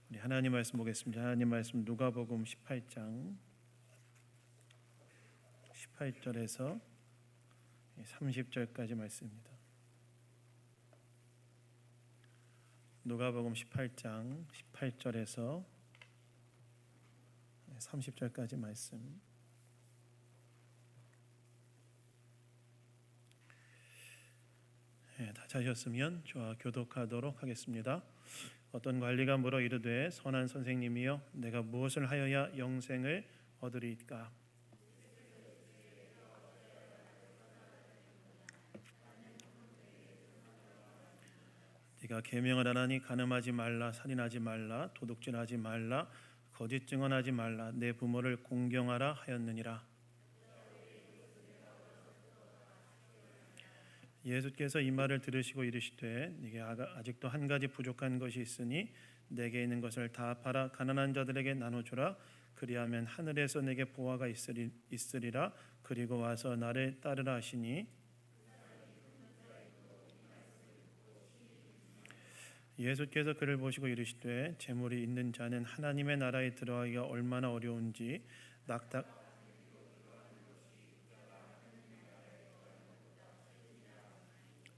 우리 하나님 말씀 보겠습니다. 하나님 말씀 누가복음 18장 18절에서 30절까지 말씀입니다. 누가복음 18장 18절에서 30절까지 말씀. 다 찾으셨으면 저와 교독하도록 하겠습니다. 어떤 관리가 물어 이르되 선한 선생님이여 내가 무엇을 하여야 영생을 얻으리이까? 네가 계명을 안 하니 간음하지 말라, 살인하지 말라, 도둑질하지 말라, 거짓 증언하지 말라, 내 부모를 공경하라 하였느니라. 예수께서 이 말을 들으시고 이르시되 네게 아직도 한 가지 부족한 것이 있으니 내게 있는 것을 다 팔아 가난한 자들에게 나눠주라. 그리하면 하늘에서 내게 보화가 있으리라. 그리고 와서 나를 따르라 하시니 예수께서 그를 보시고 이르시되 재물이 있는 자는 하나님의 나라에 들어가기가 얼마나 어려운지 낙타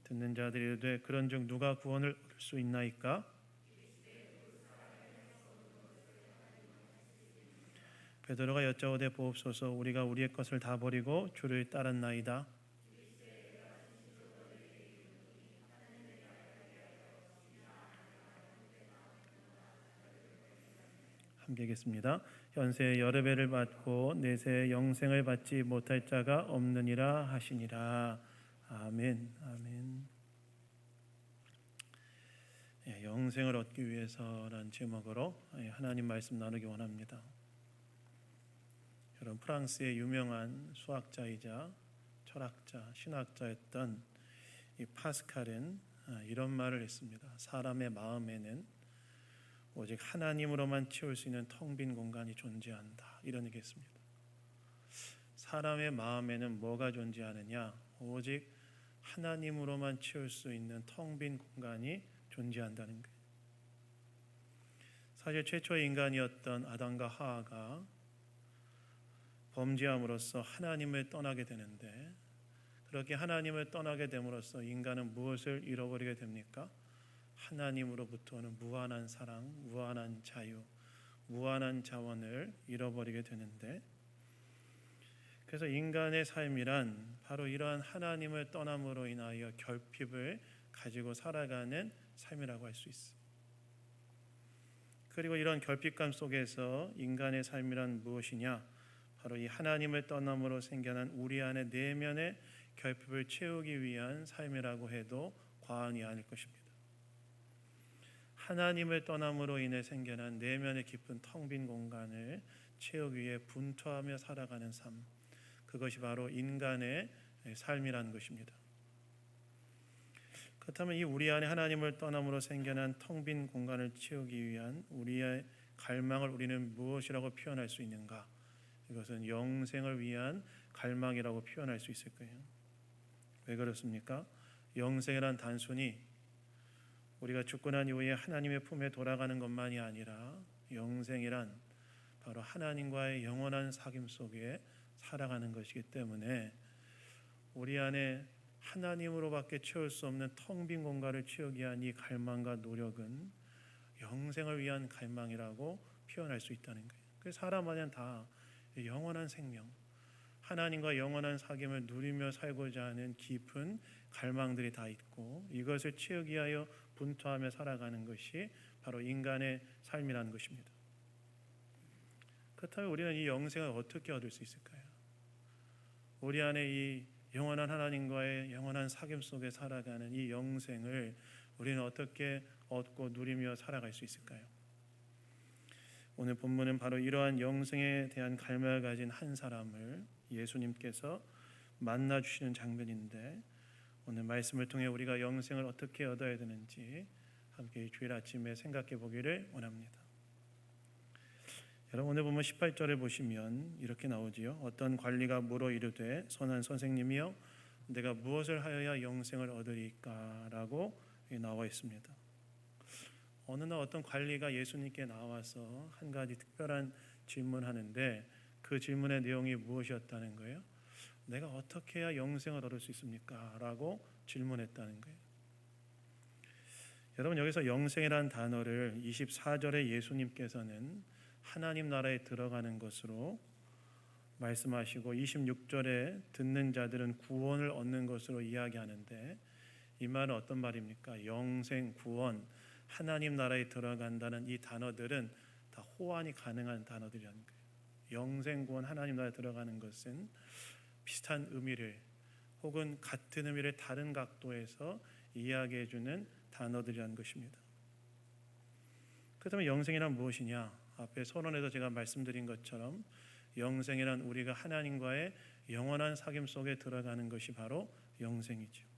듣는 자들이 이르되 그런즉 누가 구원을 얻을 수 있나이까? 베드로가 여짜오되 보옵소서. 우리가 우리의 것을 다 버리고 주를 따랐나이다. 함께 읽겠습니다. 현세에 여러 배를 받고 내세에 영생을 받지 못할 자가 없느니라 하시니라. 아멘. 아멘. 영생을 얻기 위해서라는 제목으로 하나님 말씀 나누기 원합니다. 여러분, 프랑스의 유명한 수학자이자 철학자, 신학자였던 이 파스칼은 이런 말을 했습니다. 사람의 마음에는 오직 하나님으로만 채울 수 있는 텅 빈 공간이 존재한다. 이런 얘기했습니다. 사람의 마음에는 뭐가 존재하느냐? 오직 하나님으로만 채울 수 있는 텅 빈 공간이 존재한다는 거예요. 사실 최초의 인간이었던 아담과 하와가 범죄함으로써 하나님을 떠나게 되는데, 그렇게 하나님을 떠나게 됨으로써 인간은 무엇을 잃어버리게 됩니까? 하나님으로부터는 무한한 사랑, 무한한 자유, 무한한 자원을 잃어버리게 되는데, 그래서 인간의 삶이란 바로 이러한 하나님을 떠남으로 인하여 결핍을 가지고 살아가는 삶이라고 할 수 있습니다. 그리고 이런 결핍감 속에서 인간의 삶이란 무엇이냐? 바로 이 하나님을 떠남으로 생겨난 우리 안의 내면의 결핍을 채우기 위한 삶이라고 해도 과언이 아닐 것입니다. 하나님을 떠남으로 인해 생겨난 내면의 깊은 텅 빈 공간을 채우기 위해 분투하며 살아가는 삶, 그것이 바로 인간의 삶이라는 것입니다. 그렇다면 이 우리 안에 하나님을 떠남으로 생겨난 텅 빈 공간을 채우기 위한 우리의 갈망을 우리는 무엇이라고 표현할 수 있는가? 이것은 영생을 위한 갈망이라고 표현할 수 있을 거예요. 왜 그렇습니까? 영생이란 단순히 우리가 죽고 난 이후에 하나님의 품에 돌아가는 것만이 아니라 영생이란 바로 하나님과의 영원한 사귐 속에 살아가는 것이기 때문에 우리 안에 하나님으로밖에 채울 수 없는 텅 빈 공간을 채우기 위한 이 갈망과 노력은 영생을 위한 갈망이라고 표현할 수 있다는 거예요. 그래서 사람 안에는 다 영원한 생명, 하나님과 영원한 사귐을 누리며 살고자 하는 깊은 갈망들이 다 있고, 이것을 채우기 위하여 분투하며 살아가는 것이 바로 인간의 삶이라는 것입니다. 그렇다면 우리는 이 영생을 어떻게 얻을 수 있을까요? 우리 안에 이 영원한 하나님과의 영원한 사귐 속에 살아가는 이 영생을 우리는 어떻게 얻고 누리며 살아갈 수 있을까요? 오늘 본문은 바로 이러한 영생에 대한 갈망을 가진 한 사람을 예수님께서 만나 주시는 장면인데, 오늘 말씀을 통해 우리가 영생을 어떻게 얻어야 되는지 함께 주일 아침에 생각해 보기를 원합니다. 여러분, 오늘 보면 18절을 보시면 이렇게 나오지요. 어떤 관리가 물어 이르되 선한 선생님이여 내가 무엇을 하여야 영생을 얻으리까? 라고 나와 있습니다. 어느 날 어떤 관리가 예수님께 나와서 한 가지 특별한 질문하는데 그 질문의 내용이 무엇이었다는 거예요? 내가 어떻게 해야 영생을 얻을 수 있습니까? 라고 질문했다는 거예요. 여러분, 여기서 영생이라는 단어를 24절에 예수님께서는 하나님 나라에 들어가는 것으로 말씀하시고 26절에 듣는 자들은 구원을 얻는 것으로 이야기하는데, 이 말은 어떤 말입니까? 영생, 구원, 하나님 나라에 들어간다는 이 단어들은 다 호환이 가능한 단어들이라는 거예요. 영생, 구원, 하나님 나라에 들어가는 것은 비슷한 의미를 혹은 같은 의미를 다른 각도에서 이야기해 주는 단어들이라는 것입니다. 그렇다면 영생이란 무엇이냐? 앞에 서론에서 제가 말씀드린 것처럼 영생이란 우리가 하나님과의 영원한 사귐 속에 들어가는 것이 바로 영생이죠.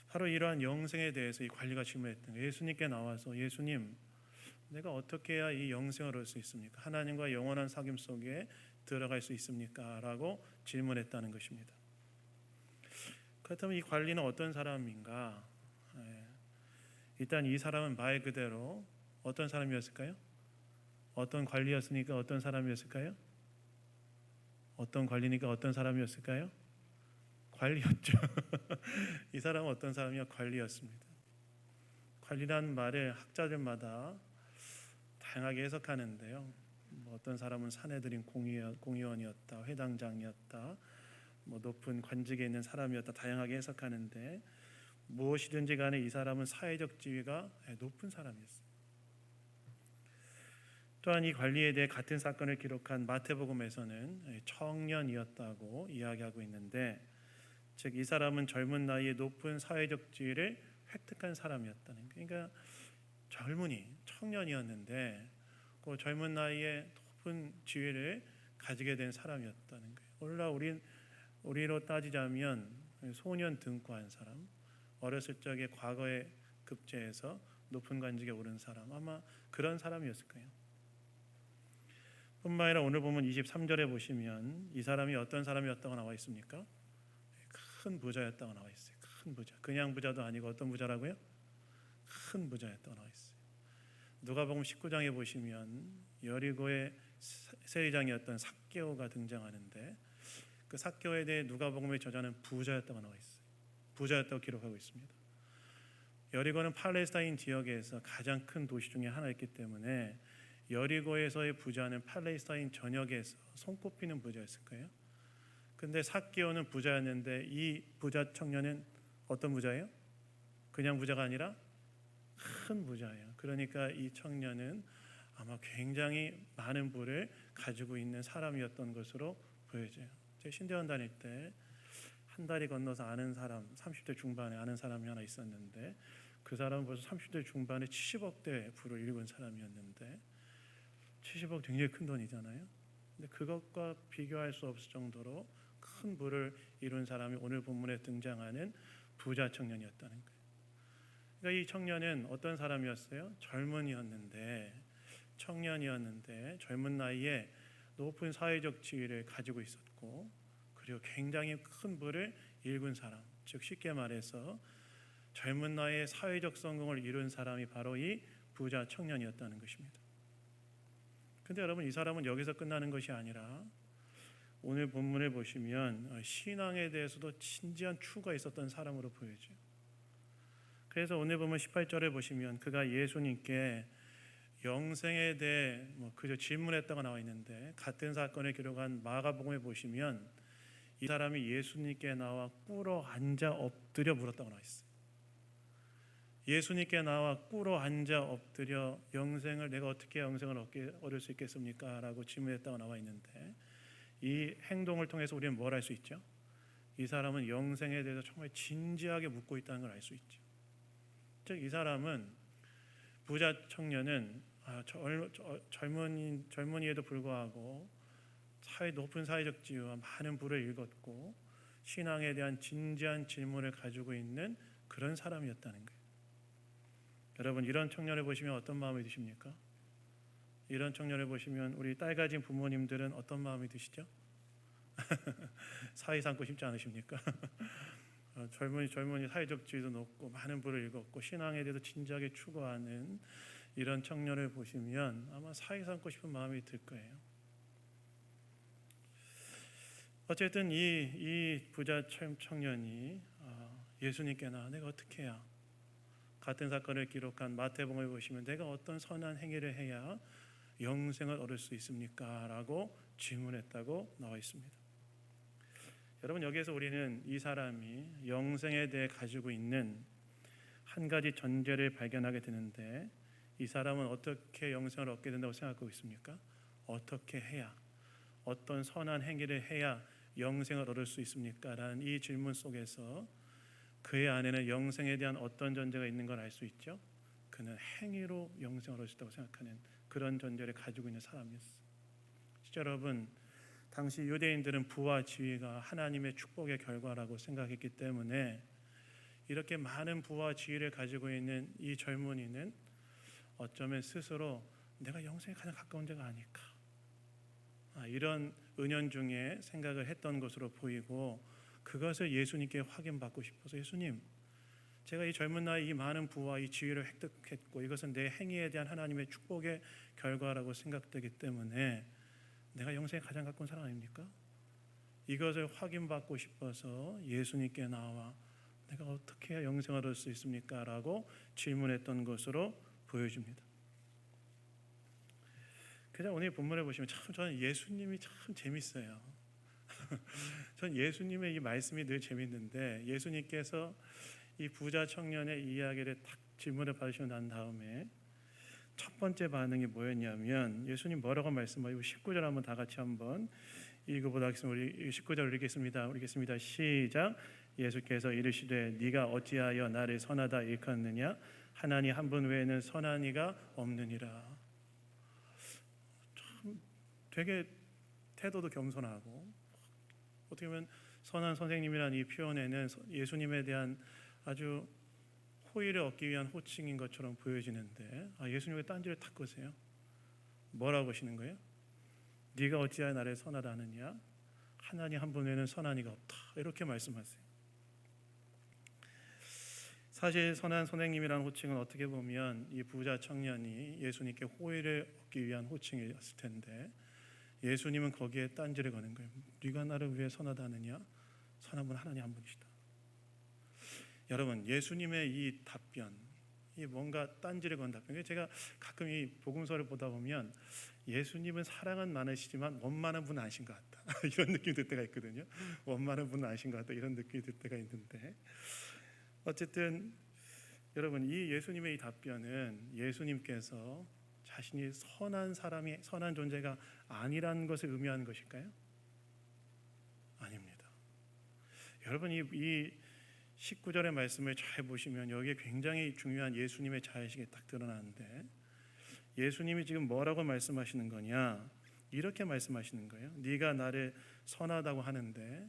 바로 이러한 영생에 대해서 이 관리가 질문했던 거예요. 예수님께 나와서 예수님, 내가 어떻게 해야 이 영생을 얻을 수 있습니까? 하나님과 영원한 사귐 속에 들어갈 수 있습니까? 라고 질문했다는 것입니다. 그렇다면 이 관리는 어떤 사람인가? 일단 이 사람은 말 그대로 어떤 사람이었을까요? 어떤 관리였으니까 어떤 사람이었을까요? 어떤 관리니까 어떤 사람이었을까요? 관리였죠. 이 사람은 어떤 사람이요? 관리였습니다. 관리라는 말을 학자들마다 다양하게 해석하는데요. 어떤 사람은 사내들인 공의원이었다, 회당장이었다, 높은 관직에 있는 사람이었다, 다양하게 해석하는데 무엇이든지 간에 이 사람은 사회적 지위가 높은 사람이었어요. 또한 이 관리에 대해 같은 사건을 기록한 마태복음에서는 청년이었다고 이야기하고 있는데, 즉 이 사람은 젊은 나이에 높은 사회적 지위를 획득한 사람이었다는 거예요. 그러니까 젊은이, 청년이었는데 그 젊은 나이에 높은 지위를 가지게 된 사람이었다는 거예요. 오늘날 우리로 따지자면 소년 등과한 사람, 어렸을 적에 과거에 급제해서 높은 관직에 오른 사람, 아마 그런 사람이었을 거예요. 뿐만 아니라 오늘 보면 23절에 보시면 이 사람이 어떤 사람이었다고 나와 있습니까? 큰 부자였다고 나와 있어요. 큰 부자. 그냥 부자도 아니고 어떤 부자라고요? 큰 부자였다고 나와 있어요. 누가복음 19장에 보시면 여리고의 세리장이었던 삭개오가 등장하는데 그 삭개오에 대해 누가복음의 저자는 부자였다고 나와 있어요. 부자였다고 기록하고 있습니다. 여리고는 팔레스타인 지역에서 가장 큰 도시 중에 하나였기 때문에 여리고에서의 부자는 팔레스타인 전역에서 손꼽히는 부자였을 거예요. 근데 삭개오는 부자였는데 이 부자 청년은 어떤 부자예요? 그냥 부자가 아니라 큰 부자예요. 그러니까 이 청년은 아마 굉장히 많은 부를 가지고 있는 사람이었던 것으로 보여져요. 제가 신대원 다닐 때 한 다리 건너서 아는 사람, 30대 중반에 아는 사람이 하나 있었는데 그 사람은 벌써 30대 중반에 70억대 부를 일군 사람이었는데 70억 굉장히 큰 돈이잖아요. 근데 그것과 비교할 수 없을 정도로 큰 부를 이룬 사람이 오늘 본문에 등장하는 부자 청년이었다는 거예요. 그러니까 이 청년은 어떤 사람이었어요? 청년이었는데 젊은 나이에 높은 사회적 지위를 가지고 있었고 그리고 굉장히 큰 부를 일군 사람, 즉 쉽게 말해서 젊은 나이에 사회적 성공을 이룬 사람이 바로 이 부자 청년이었다는 것입니다. 근데 여러분, 이 사람은 여기서 끝나는 것이 아니라 오늘 본문을 보시면 신앙에 대해서도 진지한 추구가 있었던 사람으로 보여져요. 그래서 오늘 보면 18절에 보시면 그가 예수님께 영생에 대해 그저 질문했다고 나와 있는데 같은 사건을 기록한 마가복음에 보시면 이 사람이 예수님께 나와 꿇어 앉아 엎드려 물었다고 나와 있어요. 예수님께 나와 꿇어 앉아 엎드려 영생을 내가 어떻게 영생을 얻을 수 있겠습니까? 라고 질문했다고 나와 있는데 이 행동을 통해서 우리는 뭘 알 수 있죠? 이 사람은 영생에 대해서 정말 진지하게 묻고 있다는 걸 알 수 있죠. 즉 이 사람은 부자 청년은 젊은이에도 불구하고 높은 사회적 지위와 많은 부를 일궜고 신앙에 대한 진지한 질문을 가지고 있는 그런 사람이었다는 거예요. 여러분, 이런 청년을 보시면 어떤 마음이 드십니까? 이런 청년을 보시면 우리 딸 가진 부모님들은 어떤 마음이 드시죠? 사위 삼고 싶지 않으십니까? 젊은이 사회적 지위도 높고 많은 부를 읽었고 신앙에 대해서 진지하게 추구하는 이런 청년을 보시면 아마 사회 삼고 싶은 마음이 들 거예요. 어쨌든 이 부자 청년이 예수님께 나와 내가 어떻게 해야, 같은 사건을 기록한 마태복음을 보시면 내가 어떤 선한 행위를 해야 영생을 얻을 수 있습니까? 라고 질문했다고 나와 있습니다. 여러분, 여기에서 우리는 이 사람이 영생에 대해 가지고 있는 한 가지 전제를 발견하게 되는데, 이 사람은 어떻게 영생을 얻게 된다고 생각하고 있습니까? 어떻게 해야, 어떤 선한 행위를 해야 영생을 얻을 수 있습니까? 라는 이 질문 속에서 그의 안에는 영생에 대한 어떤 전제가 있는 걸 알 수 있죠. 그는 행위로 영생을 얻을 수 있다고 생각하는 그런 전제를 가지고 있는 사람이었어요. 여러분, 당시 유대인들은 부와 지위가 하나님의 축복의 결과라고 생각했기 때문에 이렇게 많은 부와 지위를 가지고 있는 이 젊은이는 어쩌면 스스로 내가 영생에 가장 가까운 자가 아닐까, 이런 은연중에 생각을 했던 것으로 보이고, 그것을 예수님께 확인받고 싶어서 예수님, 제가 이 젊은 나이 이 많은 부와 이 지위를 획득했고 이것은 내 행위에 대한 하나님의 축복의 결과라고 생각되기 때문에 내가 영생에 가장 가까운 사람 아닙니까? 이것을 확인받고 싶어서 예수님께 나와 내가 어떻게 해야 영생을 얻을 수 있습니까? 라고 질문했던 것으로 보여집니다. 그냥 오늘 본문을 보시면 참 저는 예수님이 참 재밌어요. 전 예수님의 이 말씀이 늘 재밌는데, 예수님께서 이 부자 청년의 이야기를 딱 질문을 받으시고 난 다음에 첫 번째 반응이 뭐였냐면, 예수님 뭐라고 말씀하시고 19절 한번 다 같이 한번 읽어보도록 하겠습니다. 우리 19절 읽겠습니다. 시작. 예수께서 이르시되 네가 어찌하여 나를 선하다 일컫느냐? 하나님 한 분 외에는 선한 이가 없느니라. 참 되게 태도도 겸손하고, 어떻게 보면 선한 선생님이라는 이 표현에는 예수님에 대한 아주 호의를 얻기 위한 호칭인 것처럼 보여지는데, 예수님의 딴지를 탁 거세요. 뭐라고 하시는 거예요? 네가 어찌하여 나를 선하다 하느냐? 하나님 한 분 외에는 선한 이가 없다. 이렇게 말씀하세요. 사실 선한 선생님이라는 호칭은 어떻게 보면 이 부자 청년이 예수님께 호의를 얻기 위한 호칭이었을 텐데, 예수님은 거기에 딴지를 거는 거예요. 네가 나를 위해 선하다 하느냐? 선한 분 하나님 한 분이시다. 여러분, 예수님의 이 답변, 이 뭔가 딴지를 건 답변. 제가 가끔 이 복음서를 보다 보면 예수님은 사랑은 많으시지만 원만한 분은 아니신 것 같다. 이런 느낌이 들 때가 있거든요. 원만한 분은 아니신 것 같다. 이런 느낌이 들 때가 있는데, 어쨌든 여러분, 이 예수님의 이 답변은 예수님께서 자신이 선한 사람이, 선한 존재가 아니라는 것을 의미하는 것일까요? 아닙니다. 여러분, 이 19절의 말씀을 잘 보시면 여기에 굉장히 중요한 예수님의 자의식이 딱 드러나는데, 예수님이 지금 뭐라고 말씀하시는 거냐? 이렇게 말씀하시는 거예요. 네가 나를 선하다고 하는데,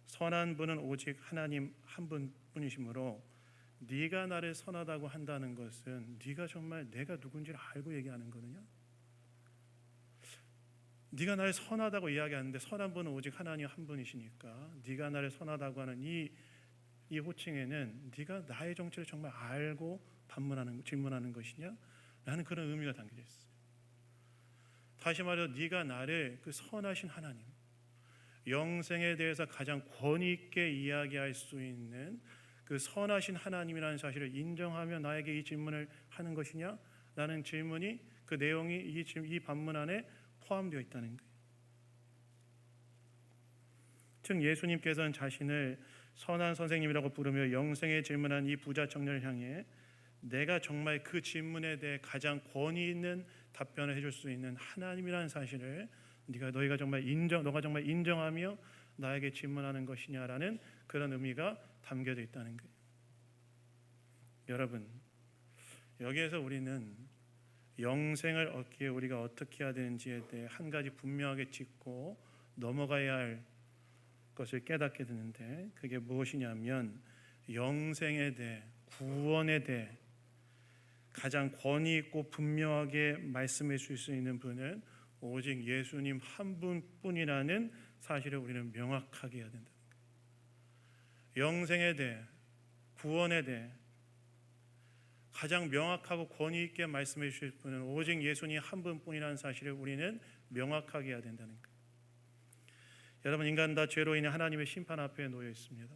선한 분은 오직 하나님 한 분뿐이시므로 네가 나를 선하다고 한다는 것은 네가 정말 내가 누군지를 알고 얘기하는 거느냐? 네가 나를 선하다고 이야기하는데 선한 분은 오직 하나님 한 분이시니까 네가 나를 선하다고 하는 이 호칭에는 네가 나의 정체를 정말 알고 질문하는 것이냐? 라는 그런 의미가 담겨져 있어요. 다시 말해서 네가 나를 그 선하신 하나님, 영생에 대해서 가장 권위 있게 이야기할 수 있는 그 선하신 하나님이라는 사실을 인정하며 나에게 이 질문을 하는 것이냐? 라는 질문이, 그 내용이 이 반문 안에 포함되어 있다는 거예요. 즉 예수님께서는 자신을 선한 선생님이라고 부르며 영생에 질문한 이 부자 청년을 향해 내가 정말 그 질문에 대해 가장 권위 있는 답변을 해줄 수 있는 하나님이라는 사실을 너가 정말 인정하며 나에게 질문하는 것이냐라는 그런 의미가 담겨져 있다는 거예요. 여러분, 여기에서 우리는 영생을 얻기에 우리가 어떻게 해야 되는지에 대해 한 가지 분명하게 짚고 넘어가야 할 것을 깨닫게 되는데, 그게 무엇이냐면 영생에 대해, 구원에 대해 가장 권위 있고 분명하게 말씀해 줄 수 있는 분은 오직 예수님 한 분뿐이라는 사실을 우리는 명확하게 해야 된다. 영생에 대해, 구원에 대해 가장 명확하고 권위 있게 말씀해 주실 분은 오직 예수님 한 분뿐이라는 사실을 우리는 명확하게 해야 된다는 거예요. 여러분, 인간 다 죄로 인해 하나님의 심판 앞에 놓여 있습니다.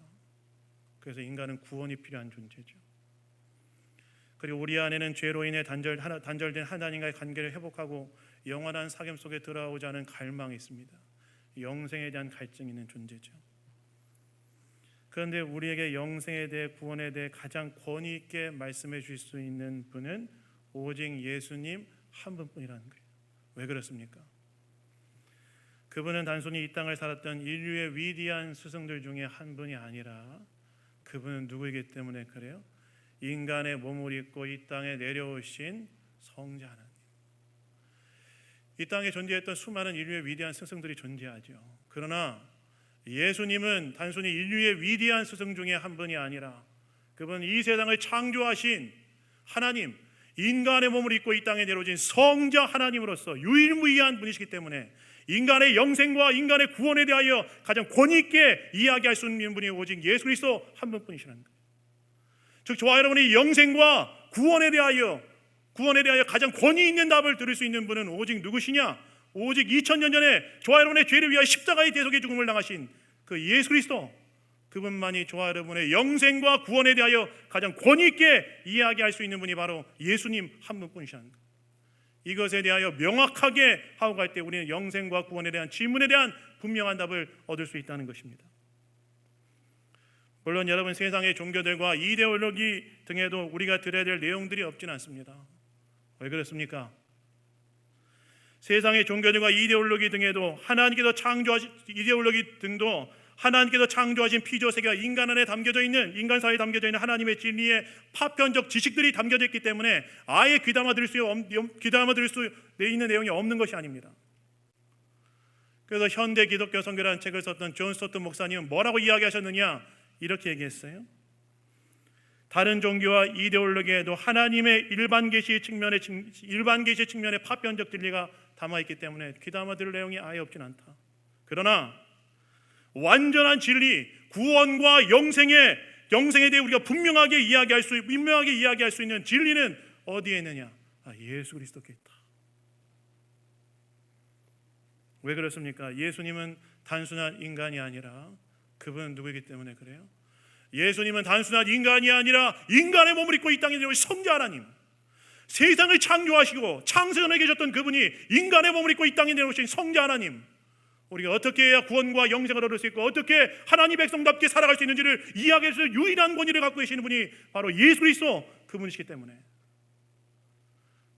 그래서 인간은 구원이 필요한 존재죠. 그리고 우리 안에는 죄로 인해 단절된 하나님과의 관계를 회복하고 영원한 사귐 속에 들어오자는 갈망이 있습니다. 영생에 대한 갈증이 있는 존재죠. 그런데 우리에게 영생에 대해, 구원에 대해 가장 권위 있게 말씀해 주실 수 있는 분은 오직 예수님 한 분뿐이라는 거예요. 왜 그렇습니까? 그분은 단순히 이 땅을 살았던 인류의 위대한 스승들 중에 한 분이 아니라 그분은 누구이기 때문에 그래요? 인간의 몸을 입고 이 땅에 내려오신 성자 하나님. 이 땅에 존재했던 수많은 인류의 위대한 스승들이 존재하죠. 그러나 예수님은 단순히 인류의 위대한 스승 중에 한 분이 아니라 그분은 이 세상을 창조하신 하나님, 인간의 몸을 입고 이 땅에 내려오신 성자 하나님으로서 유일무이한 분이시기 때문에 인간의 영생과 인간의 구원에 대하여 가장 권위 있게 이야기할 수 있는 분이 오직 예수 그리스도 한 분뿐이시라는 거예요. 즉 저와 여러분이 영생과 구원에 대하여 가장 권위 있는 답을 들을 수 있는 분은 오직 누구시냐? 오직 2000년 전에 저와 여러분의 죄를 위하여 십자가의 대속의 죽음을 당하신 그 예수 그리스도, 그분만이 저와 여러분의 영생과 구원에 대하여 가장 권위 있게 이야기할 수 있는 분이 바로 예수님 한 분뿐이시라는 거예요. 이것에 대하여 명확하게 하고 갈 때 우리는 영생과 구원에 대한 질문에 대한 분명한 답을 얻을 수 있다는 것입니다. 물론 여러분, 세상의 종교들과 이데올로기 등에도 우리가 들어야 될 내용들이 없지는 않습니다. 왜 그렇습니까? 세상의 종교들과 이데올로기 등에도 하나님께서 창조하신 피조세계가 인간 안에 담겨져 있는, 인간 사회에 담겨져 있는 하나님의 진리의 파편적 지식들이 담겨져 있기 때문에 아예 귀담아 들을 수 있는 내용이 없는 것이 아닙니다. 그래서 현대 기독교 선교라는 책을 썼던 존 스토트 목사님은 뭐라고 이야기하셨느냐, 이렇게 얘기했어요. 다른 종교와 이데올로기에도 하나님의 일반 계시 측면의 파편적 진리가 담아있기 때문에 귀담아 들을 내용이 아예 없진 않다. 그러나 완전한 진리, 구원과 영생에 대해 우리가 분명하게 이야기할 수 있는 진리는 어디에 있느냐? 예수 그리스도께 있다. 왜 그렇습니까? 예수님은 단순한 인간이 아니라 그분은 누구이기 때문에 그래요? 예수님은 단순한 인간이 아니라 인간의 몸을 입고 이 땅에 내려오신 성자 하나님, 세상을 창조하시고 창세전에 계셨던 그분이 인간의 몸을 입고 이 땅에 내려오신 성자 하나님, 우리가 어떻게 해야 구원과 영생을 얻을 수 있고 어떻게 하나님 백성답게 살아갈 수 있는지를 이야기할 수 있는 유일한 권위를 갖고 계시는 분이 바로 예수 그리스도 그분이시기 때문에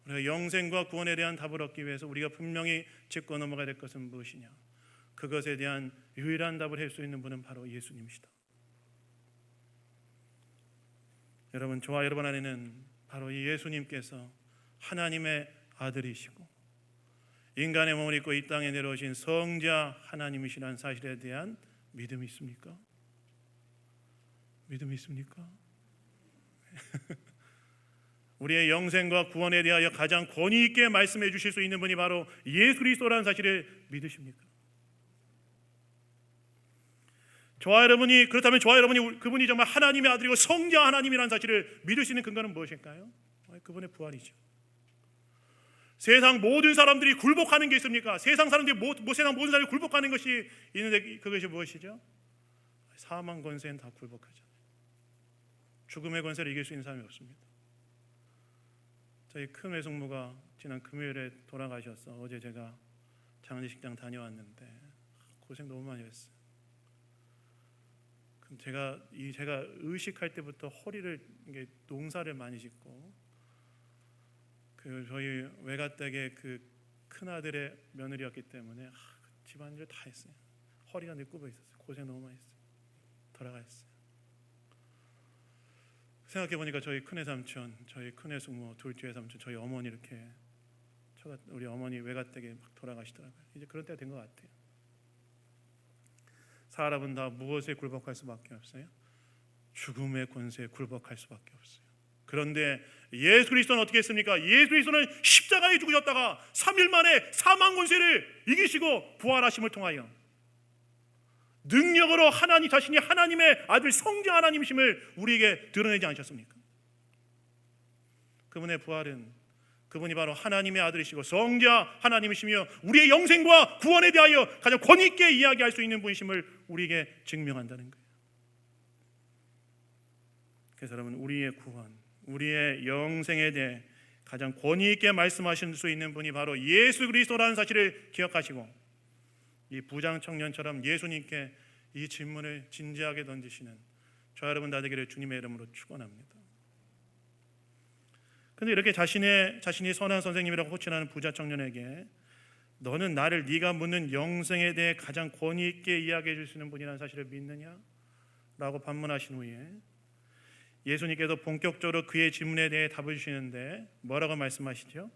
우리가 영생과 구원에 대한 답을 얻기 위해서 우리가 분명히 짚고 넘어가야 될 것은 무엇이냐? 그것에 대한 유일한 답을 할 수 있는 분은 바로 예수님이시다. 여러분, 저와 여러분 안에는 바로 이 예수님께서 하나님의 아들이시고 인간의 몸을 입고 이 땅에 내려오신 성자 하나님이시라는 사실에 대한 믿음이 있습니까? 믿음이 있습니까? 우리의 영생과 구원에 대하여 가장 권위 있게 말씀해 주실 수 있는 분이 바로 예수 그리스도라는 사실을 믿으십니까? 그렇다면 저와 여러분이 그분이 정말 하나님의 아들이고 성자 하나님이라는 사실을 믿을 수 있는 근거는 무엇일까요? 그분의 부활이죠. 세상 모든 사람들이 굴복하는 게 있습니까? 세상 사람들이 세상 모든 사람이 굴복하는 것이 있는데 그것이 무엇이죠? 사망 권세는 다 굴복하죠. 죽음의 권세를 이길 수 있는 사람이 없습니다. 저희 큰 외숙모가 지난 금요일에 돌아가셔서 어제 제가 장례식장 다녀왔는데 고생 너무 많이 했어요. 제가 의식할 때부터 허리를 농사를 많이 짓고 저희 외가댁의 그 큰 아들의 며느리였기 때문에 집안일 다 했어요. 허리가 늘 굽어 있었어요. 고생 너무 많이 했어요. 돌아가셨어요. 생각해 보니까 저희 큰애 삼촌, 저희 큰애 숙모, 둘째 삼촌, 저희 어머니 이렇게 우리 어머니 외가댁에 막 돌아가시더라고요. 이제 그런 때가 된 것 같아요. 사람은 다 무엇에 굴복할 수밖에 없어요? 죽음의 권세에 굴복할 수밖에 없어요. 그런데 예수 그리스도는 어떻게 했습니까? 예수 그리스도는 십자가에 죽으셨다가 3일 만에 사망 권세를 이기시고 부활하심을 통하여 능력으로 하나님 자신이 하나님의 아들 성자 하나님이심을 우리에게 드러내지 않으셨습니까? 그분의 부활은 그분이 바로 하나님의 아들이시고 성자 하나님이시며 우리의 영생과 구원에 대하여 가장 권위 있게 이야기할 수 있는 분이심을 우리에게 증명한다는 거예요. 그래서 여러분, 우리의 구원, 우리의 영생에 대해 가장 권위 있게 말씀하실 수 있는 분이 바로 예수 그리스도라는 사실을 기억하시고, 이 부장 청년처럼 예수님께 이 질문을 진지하게 던지시는 저 여러분 다 되기를 주님의 이름으로 축원합니다. 그런데 이렇게 자신이 선한 선생님이라고 호칭하는 부자 청년에게 너는 나를 네가 묻는 영생에 대해 가장 권위 있게 이야기해 줄 수 있는 분이라는 사실을 믿느냐? 라고 반문하신 후에 예수님께서 본격적으로 그의 질문에 대해 답을 주시는데 뭐라고 말씀하시죠?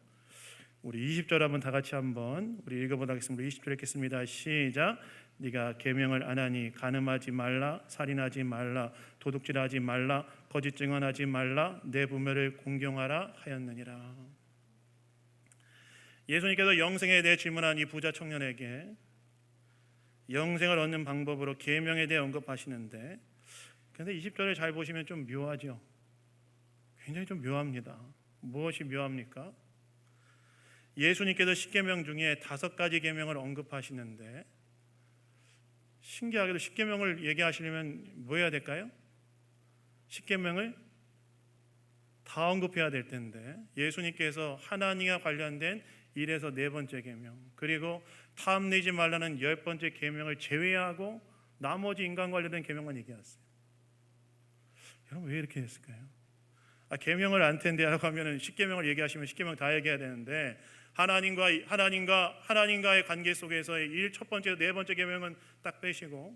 우리 20절 한번 다 같이 한번 우리 읽어보도록 하겠습니다. 20절 읽겠습니다. 시작. 네가 계명을 안 하니 간음하지 말라, 살인하지 말라, 도둑질하지 말라, 거짓 증언하지 말라, 내 부모를 공경하라 하였느니라. 예수님께서 영생에 대해 질문한 이 부자 청년에게 영생을 얻는 방법으로 계명에 대해 언급하시는데, 그런데 20절에 잘 보시면 좀 묘하죠. 굉장히 좀 묘합니다. 무엇이 묘합니까? 예수님께서 10계명 중에 5가지 계명을 언급하시는데, 신기하게도 10계명을 얘기하시려면 뭐 해야 될까요? 10계명을 다 언급해야 될 텐데 예수님께서 하나님과 관련된 1에서 4번째 계명, 그리고 탐내지 말라는 10번째 계명을 제외하고 나머지 인간 관련된 계명만 얘기했어요. 여러분, 왜 이렇게 했을까요? 계명을 안 텐데 라고 하면은 10계명을 얘기하시면 10계명 다 얘기해야 되는데, 하나님과의 관계 속에서의 첫 번째, 4번째 계명은 딱 빼시고,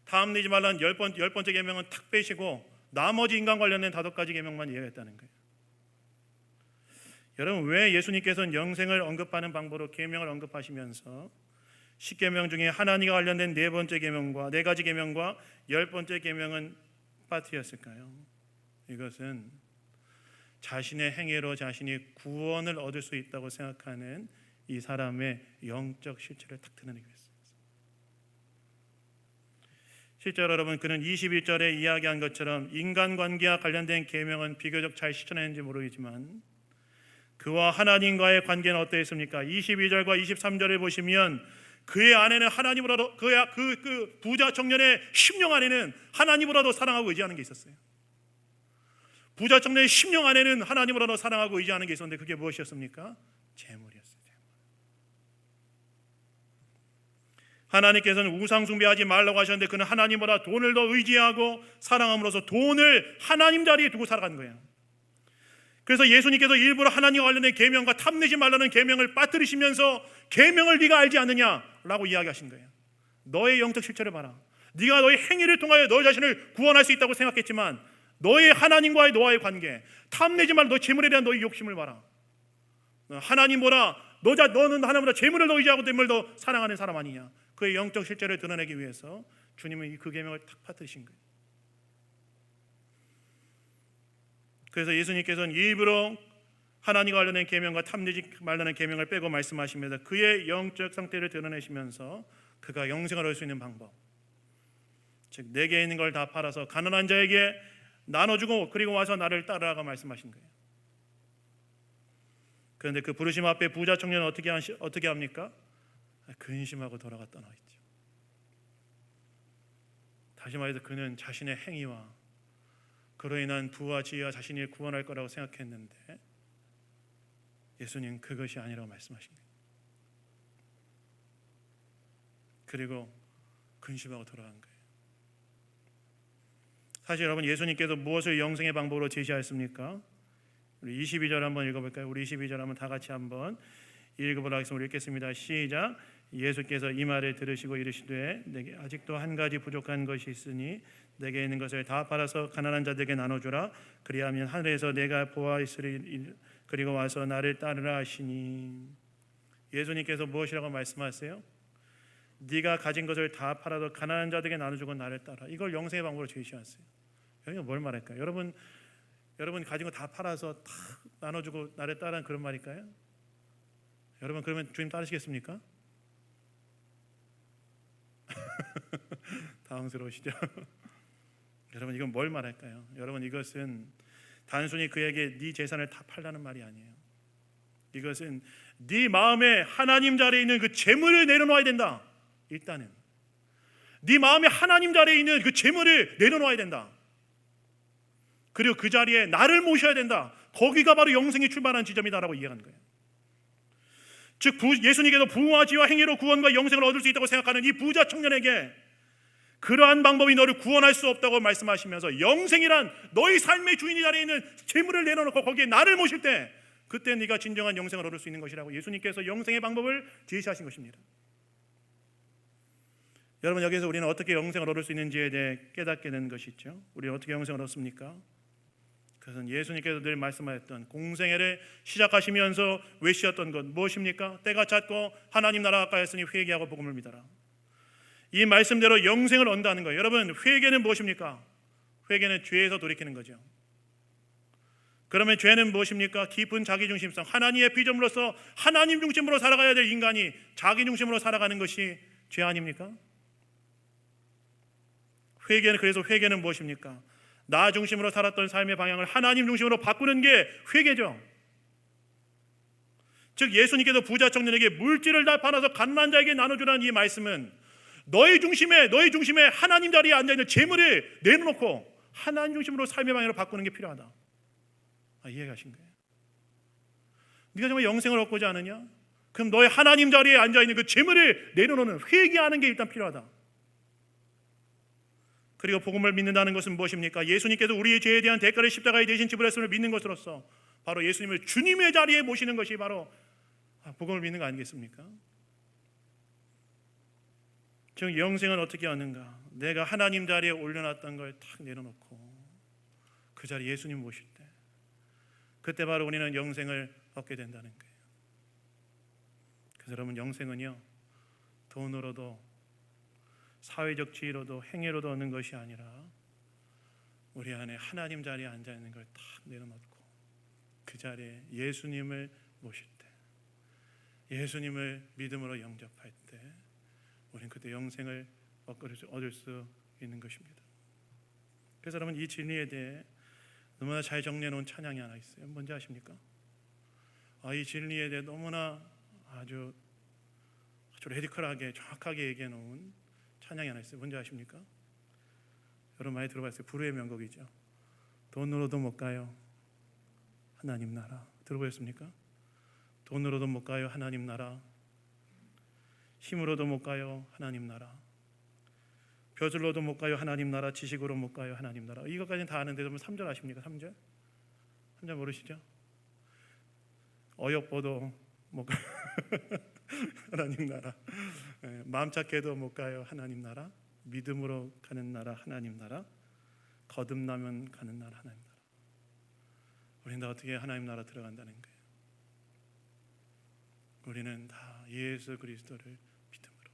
다음 내지 말라는 10번째 계명은 딱 빼시고 나머지 인간 관련된 5가지 계명만 이야기했다는 거예요. 여러분, 왜 예수님께서는 영생을 언급하는 방법으로 계명을 언급하시면서 10계명 중에 하나님과 관련된 4번째 계명과 4가지 계명과 10번째 계명은 빠뜨렸을까요? 이것은 자신의 행위로 자신이 구원을 얻을 수 있다고 생각하는 이 사람의 영적 실체를 탁 드러내기 위해서. 실제로 여러분, 그는 21절에 이야기한 것처럼 인간관계와 관련된 계명은 비교적 잘 실천했는지 모르겠지만 그와 하나님과의 관계는 어떠했습니까? 22절과 23절을 보시면 그의 안에는 하나님보다도 그 부자 청년의 심령 안에는 하나님보다도 사랑하고 의지하는 게 있었어요. 부자 청년의 심령 안에는 하나님보다도 사랑하고 의지하는 게 있었는데 그게 무엇이었습니까? 재물이었어요. 재물. 하나님께서는 우상 숭배하지 말라고 하셨는데 그는 하나님보다 돈을 더 의지하고 사랑함으로써 돈을 하나님 자리에 두고 살아간 거예요. 그래서 예수님께서 일부러 하나님과 관련된 계명과 탐내지 말라는 계명을 빠뜨리시면서 계명을 네가 알지 않느냐라고 이야기하신 거예요. 너의 영적 실체를 봐라. 네가 너의 행위를 통하여 너의 자신을 구원할 수 있다고 생각했지만 너의 하나님과의 너와의 관계, 탐내지 말라, 너 재물에 대한 너의 욕심을 봐라. 하나님보다 너는 하나님보다 재물을 더 의지하고 재물을 더 사랑하는 사람 아니냐. 그의 영적 실체를 드러내기 위해서 주님은 그 계명을 탁 빠뜨리신 거예요. 그래서 예수님께서는 일부러 하나님과 관련된 계명과 탐내지 말라는 계명을 빼고 말씀하시면서 그의 영적 상태를 드러내시면서 그가 영생을 얻을 수 있는 방법, 즉 내게 있는 걸 다 팔아서 가난한 자에게 나눠주고 그리고 와서 나를 따르라고 말씀하신 거예요. 그런데 그 부르심 앞에 부자 청년은 어떻게 합니까? 근심하고 돌아갔다 나와 있죠. 다시 말해서 그는 자신의 행위와 그로 인한 부와 지혜와 자신이 구원할 거라고 생각했는데 예수님 그것이 아니라고 말씀하신 거예요. 그리고 근심하고 돌아간 거예요. 사실 여러분, 예수님께서 무엇을 영생의 방법으로 제시하였습니까? 우리 22절 한번 읽어볼까요? 우리 22절 한번 다 같이 한번 읽어보도록 하겠습니다. 우리 읽겠습니다. 시작. 예수께서 이 말을 들으시고 이르시되 내게 아직도 한 가지 부족한 것이 있으니 내게 있는 것을 다 팔아서 가난한 자들에게 나눠주라. 그리하면 하늘에서 내가 보아있으리. 그리고 와서 나를 따르라 하시니. 예수님께서 무엇이라고 말씀하세요? 네가 가진 것을 다 팔아서 가난한 자들에게 나눠주고 나를 따라. 이걸 영생의 방법으로 제시하세요. 여기가 뭘 말할까요? 여러분 가진 거 다 팔아서 다 나눠주고 나를 따라는 그런 말일까요? 여러분 그러면 주님 따르시겠습니까? 당황스러우시죠? 여러분 이건 뭘 말할까요? 여러분 이것은 단순히 그에게 네 재산을 다 팔라는 말이 아니에요. 이것은 네 마음에 하나님 자리에 있는 그 재물을 내려놓아야 된다. 일단은 네 마음에 하나님 자리에 있는 그 재물을 내려놓아야 된다. 그리고 그 자리에 나를 모셔야 된다. 거기가 바로 영생이 출발한 지점이다라고 이해하는 거예요. 즉 예수님께서 부하지와 행위로 구원과 영생을 얻을 수 있다고 생각하는 이 부자 청년에게 그러한 방법이 너를 구원할 수 없다고 말씀하시면서 영생이란 너희 삶의 주인이 자리에 있는 재물을 내려놓고 거기에 나를 모실 때 그때 네가 진정한 영생을 얻을 수 있는 것이라고 예수님께서 영생의 방법을 제시하신 것입니다. 여러분 여기서 우리는 어떻게 영생을 얻을 수 있는지에 대해 깨닫게 되는 것이 있죠. 우리는 어떻게 영생을 얻습니까? 그것은 예수님께서 늘 말씀하셨던 공생애를 시작하시면서 외치셨던 것 무엇입니까? 때가 찼고 하나님 나라가 가까이했으니 회개하고 복음을 믿어라. 이 말씀대로 영생을 얻는다는 거예요. 여러분 회개는 무엇입니까? 회개는 죄에서 돌이키는 거죠. 그러면 죄는 무엇입니까? 깊은 자기중심성, 하나님의 피조물로서 하나님 중심으로 살아가야 될 인간이 자기 중심으로 살아가는 것이 죄 아닙니까? 그래서 회개는 무엇입니까? 나 중심으로 살았던 삶의 방향을 하나님 중심으로 바꾸는 게 회개죠. 즉 예수님께서 부자 청년에게 물질을 다 팔아서 가난한 자에게 나눠주라는 이 말씀은 너희 중심에 하나님 자리에 앉아있는 재물을 내놓고 하나님 중심으로 삶의 방향을 바꾸는 게 필요하다. 이해가신 거예요? 네가 정말 영생을 얻고자 하느냐? 그럼 너의 하나님 자리에 앉아있는 그 재물을 내려놓는 회개하는 게 일단 필요하다. 그리고 복음을 믿는다는 것은 무엇입니까? 예수님께서 우리의 죄에 대한 대가를 십자가에 대신 지불했음을 믿는 것으로서 바로 예수님을 주님의 자리에 모시는 것이 바로 복음을 믿는 거 아니겠습니까? 즉 영생은 어떻게 얻는가? 내가 하나님 자리에 올려놨던 걸 탁 내려놓고 그 자리에 예수님 모실 때 그때 바로 우리는 영생을 얻게 된다는 거예요. 그래서 여러분 영생은요 돈으로도 사회적 지위로도 행위로도 얻는 것이 아니라 우리 안에 하나님 자리에 앉아있는 걸 탁 내려놓고 그 자리에 예수님을 모실 때 예수님을 믿음으로 영접할 때 우리는 그때 영생을 얻을 수 있는 것입니다. 그래서 여러분 이 진리에 대해 너무나 잘 정리해 놓은 찬양이 하나 있어요. 뭔지 아십니까? 이 진리에 대해 너무나 아주 레디컬하게 정확하게 얘기해 놓은 찬양이 하나 있어요. 뭔지 아십니까? 여러분 많이 들어봤어요. 불후의 명곡이죠. 돈으로도 못 가요 하나님 나라. 들어보셨습니까? 돈으로도 못 가요 하나님 나라. 힘으로도 못 가요 하나님 나라. 벼슬로도 못 가요 하나님 나라. 지식으로 못 가요 하나님 나라. 이것까지는 다 아는데 여러분 3절 아십니까? 3절? 3절 모르시죠? 어여뻐도 못 가요 하나님 나라. 마음 착해도 못 가요 하나님 나라. 믿음으로 가는 나라 하나님 나라. 거듭나면 가는 나라 하나님 나라. 우리는 다 어떻게 하나님 나라 들어간다는 거예요. 우리는 다 예수 그리스도를 믿음으로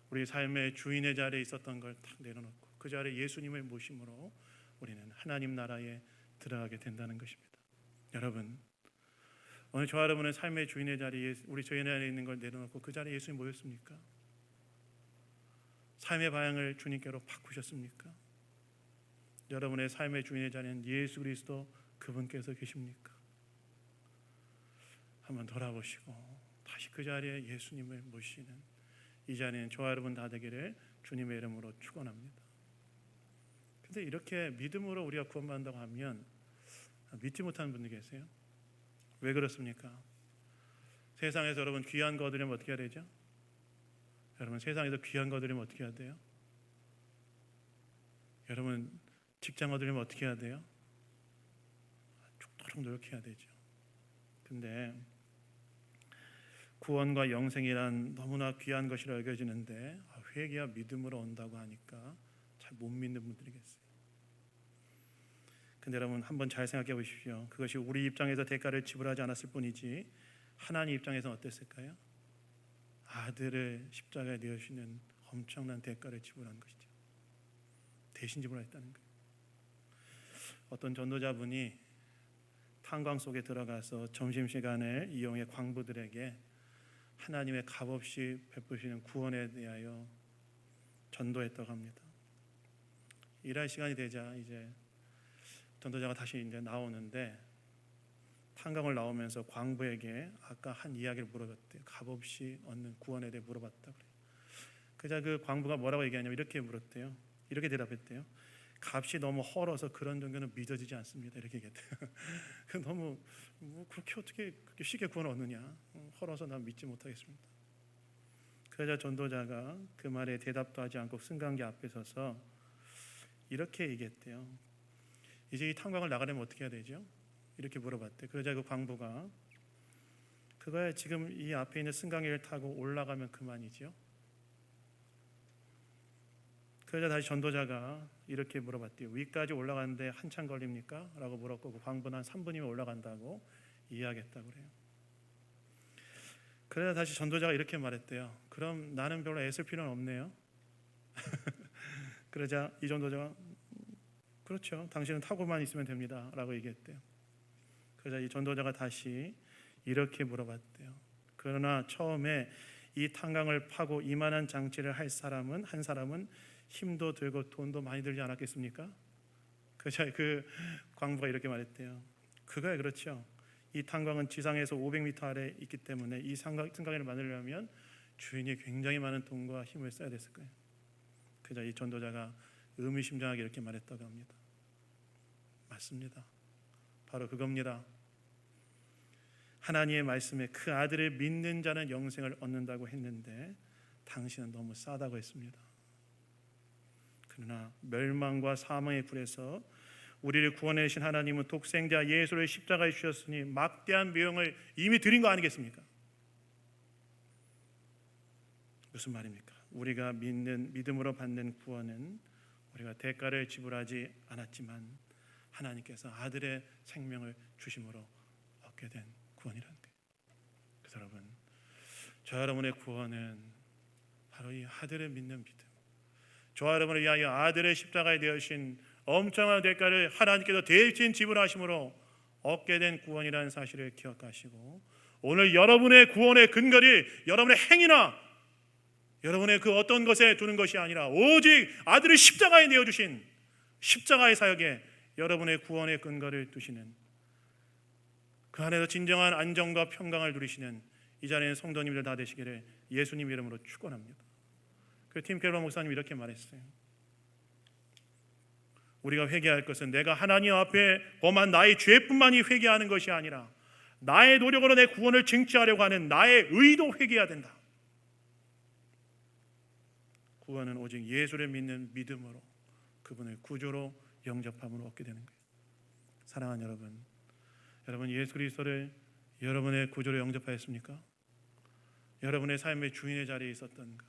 우리 삶의 주인의 자리에 있었던 걸 딱 내려놓고 그 자리에 예수님을 모심으로 우리는 하나님 나라에 들어가게 된다는 것입니다. 여러분 오늘 저와 여러분은 삶의 주인의 자리에 우리 주인의 자리에 있는 걸 내려놓고 그 자리에 예수님 모였습니까? 삶의 방향을 주님께로 바꾸셨습니까? 여러분의 삶의 주인의 자리는 예수 그리스도 그분께서 계십니까? 한번 돌아보시고 다시 그 자리에 예수님을 모시는 이 자리는 저와 여러분 다 되기를 주님의 이름으로 축원합니다. 근데 이렇게 믿음으로 우리가 구원받는다고 하면 믿지 못하는 분들 계세요. 왜 그렇습니까? 세상에서 여러분 귀한 거 얻으려면 어떻게 해야 되죠? 여러분 세상에서 귀한 거 얻으려면 어떻게 해야 돼요? 여러분 직장 얻으려면 어떻게 해야 돼요? 죽도록 노력해야 되죠. 근데 구원과 영생이란 너무나 귀한 것이라 여겨지는데 회개와 믿음으로 온다고 하니까 잘 못 믿는 분들이 계세요. 근데 여러분 한번 잘 생각해 보십시오. 그것이 우리 입장에서 대가를 지불하지 않았을 뿐이지 하나님 입장에서는 어땠을까요? 아들을 십자가에 내어주시는 엄청난 대가를 지불한 것이죠. 대신 지불했다는 거예요. 어떤 전도자분이 탄광 속에 들어가서 점심시간을 이용해 광부들에게 하나님의 값없이 베푸시는 구원에 대하여 전도했다고 합니다. 일할 시간이 되자 이제 전도자가 다시 이제 나오는데 탄광을 나오면서 광부에게 아까 한 이야기를 물어봤대요. 값없이 얻는 구원에 대해 물어봤다 그래요. 그자 그 광부가 뭐라고 얘기하냐면 이렇게 물었대요. 이렇게 대답했대요. 값이 너무 헐어서 그런 종교는 믿어지지 않습니다. 이렇게 얘기했대요. 너무 그렇게 어떻게 그렇게 쉽게 구원을 얻느냐? 헐어서 난 믿지 못하겠습니다. 그러자 전도자가 그 말에 대답도 하지 않고 승강기 앞에 서서 이렇게 얘기했대요. 이제 이 탄광을 나가려면 어떻게 해야 되죠? 이렇게 물어봤대. 그러자 그 광부가 그거야 지금 이 앞에 있는 승강기를 타고 올라가면 그만이죠. 그러자 다시 전도자가 이렇게 물어봤대요. 위까지 올라가는데 한참 걸립니까? 라고 물었고 그 광부는 한 3분이면 올라간다고 이야기했다고 그래요. 그러자 다시 전도자가 이렇게 말했대요. 그럼 나는 별로 애쓸 필요는 없네요. 그러자 이 전도자가 그렇죠. 당신은 타고만 있으면 됩니다. 라고 얘기했대요. 그러자 이 전도자가 다시 이렇게 물어봤대요. 그러나 처음에 이 탄광을 파고 이만한 장치를 할 사람은 한 사람은 힘도 들고 돈도 많이 들지 않았겠습니까? 그러자 그 광부가 이렇게 말했대요. 그거야 그렇죠. 이 탄광은 지상에서 500m 아래 있기 때문에 이 승강기를 만들려면 주인이 굉장히 많은 돈과 힘을 써야 됐을 거예요. 그러자 이 전도자가 의미심장하게 이렇게 말했다고 합니다. 맞습니다. 바로 그겁니다. 하나님의 말씀에 그 아들을 믿는 자는 영생을 얻는다고 했는데 당신은 너무 싸다고 했습니다. 그러나 멸망과 사망의 굴에서 우리를 구원해 주신 하나님은 독생자 예수를 십자가에 주셨으니 막대한 비용을 이미 드린 거 아니겠습니까? 무슨 말입니까? 우리가 믿음으로 받는 구원은 우리가 대가를 지불하지 않았지만 하나님께서 아들의 생명을 주심으로 얻게 된 구원이라는 거예요. 그래서 여러분, 저 여러분의 구원은 바로 이 아들을 믿는 믿음, 저와 여러분을 위하여 아들의 십자가에 되어신 엄청난 대가를 하나님께서 대신 지불하심으로 얻게 된 구원이라는 사실을 기억하시고 오늘 여러분의 구원의 근거를 여러분의 행위나 여러분의 그 어떤 것에 두는 것이 아니라 오직 아들을 십자가에 내어주신 십자가의 사역에 여러분의 구원의 근거를 두시는 그 안에서 진정한 안정과 평강을 누리시는 이 자리에 성도님들 다 되시기를 예수님 이름으로 축원합니다. 그 팀 켈러 목사님이 이렇게 말했어요. 우리가 회개할 것은 내가 하나님 앞에 범한 나의 죄뿐만이 회개하는 것이 아니라 나의 노력으로 내 구원을 쟁취하려고 하는 나의 의도 회개해야 된다. 구원은 오직 예수를 믿는 믿음으로 그분을 구주로 영접함으로 얻게 되는 거예요. 사랑하는 여러분, 여러분 예수 그리스도를 여러분의 구주로 영접하였습니까? 여러분의 삶의 주인의 자리에 있었던가?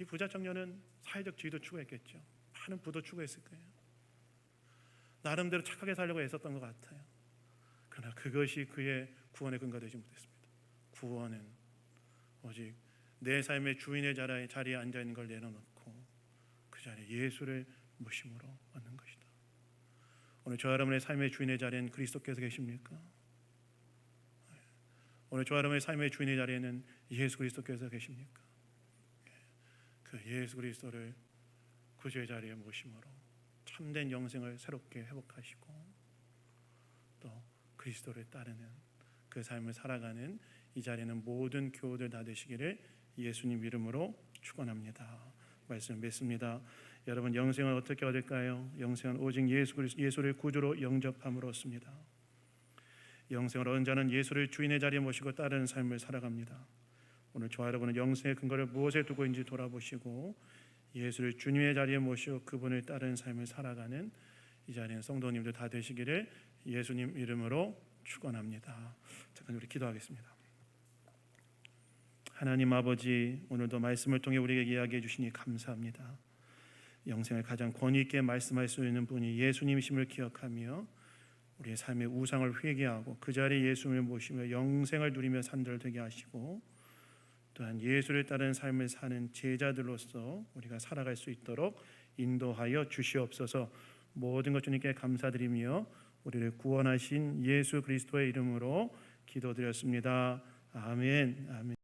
이 부자 청년은 사회적 지위도 추구했겠죠. 많은 부도 추구했을 거예요. 나름대로 착하게 살려고 애썼던 것 같아요. 그러나 그것이 그의 구원의 근거가 되지 못했습니다. 구원은 오직 내 삶의 주인의 자리에 앉아있는 걸 내려놓고 그 자리에 예수를 무심으로 얻는 것이다. 오늘 저 여러분의 삶의 주인의 자리에는 그리스도께서 계십니까? 오늘 저 여러분의 삶의 주인의 자리에는 예수 그리스도께서 계십니까? 그 예수 그리스도를 구주의 자리에 모심으로 참된 영생을 새롭게 회복하시고 또 그리스도를 따르는 그 삶을 살아가는 이 자리에는 모든 교우들 다 되시기를 예수님 이름으로 축원합니다. 말씀 맺습니다. 여러분 영생은 어떻게 얻을까요? 영생은 오직 예수를 구주로 영접함으로 얻습니다. 영생을 얻은 자는 예수를 주인의 자리에 모시고 따르는 삶을 살아갑니다. 오늘 저와 여러분은 영생의 근거를 무엇에 두고 있는지 돌아보시고 예수를 주님의 자리에 모시고 그분을 따르는 삶을 살아가는 이 자리는 성도님들 다 되시기를 예수님 이름으로 축원합니다. 잠깐 우리 기도하겠습니다. 하나님 아버지, 오늘도 말씀을 통해 우리에게 이야기해 주시니 감사합니다. 영생을 가장 권위 있게 말씀할 수 있는 분이 예수님이심을 기억하며 우리의 삶의 우상을 회개하고 그 자리에 예수님을 모시며 영생을 누리며 산들 되게 하시고 또한 예수를 따르는 삶을 사는 제자들로서 우리가 살아갈 수 있도록 인도하여 주시옵소서. 모든 것 주님께 감사드리며 우리를 구원하신 예수 그리스도의 이름으로 기도드렸습니다. 아멘. 아멘.